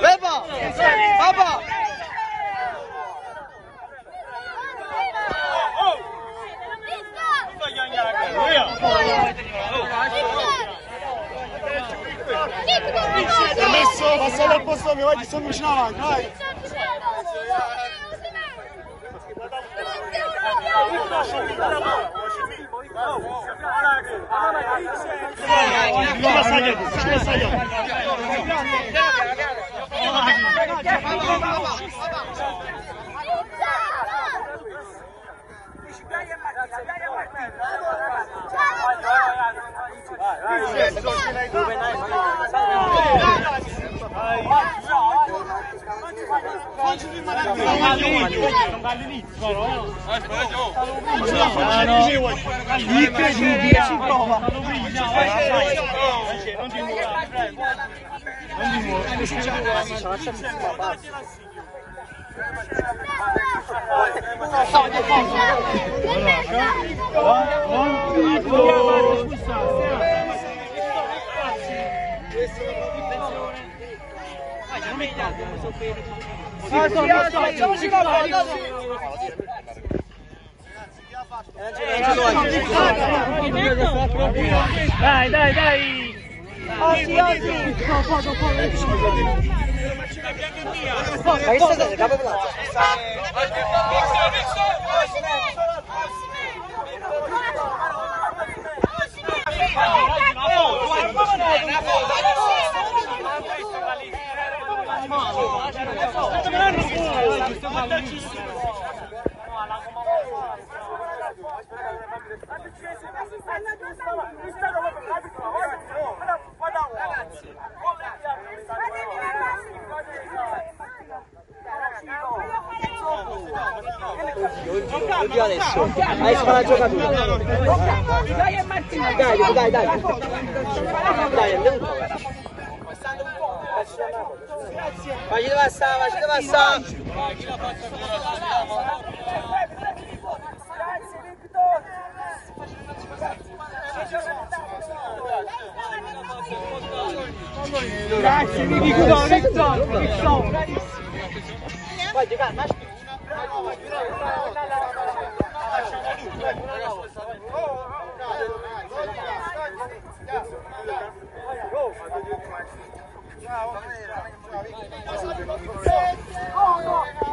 Beba! Baba! Messo, passa dal posto mio, vai, ti sto vicino avanti, vai! Dai, dai, dai! Oggi! Ma che state? Capo plaza? Oddio adesso, hai sparato la giocatura. Dai Martino, dai. Dai, andiamo. Facile passare. Grazie, Nico. Vai, giocare,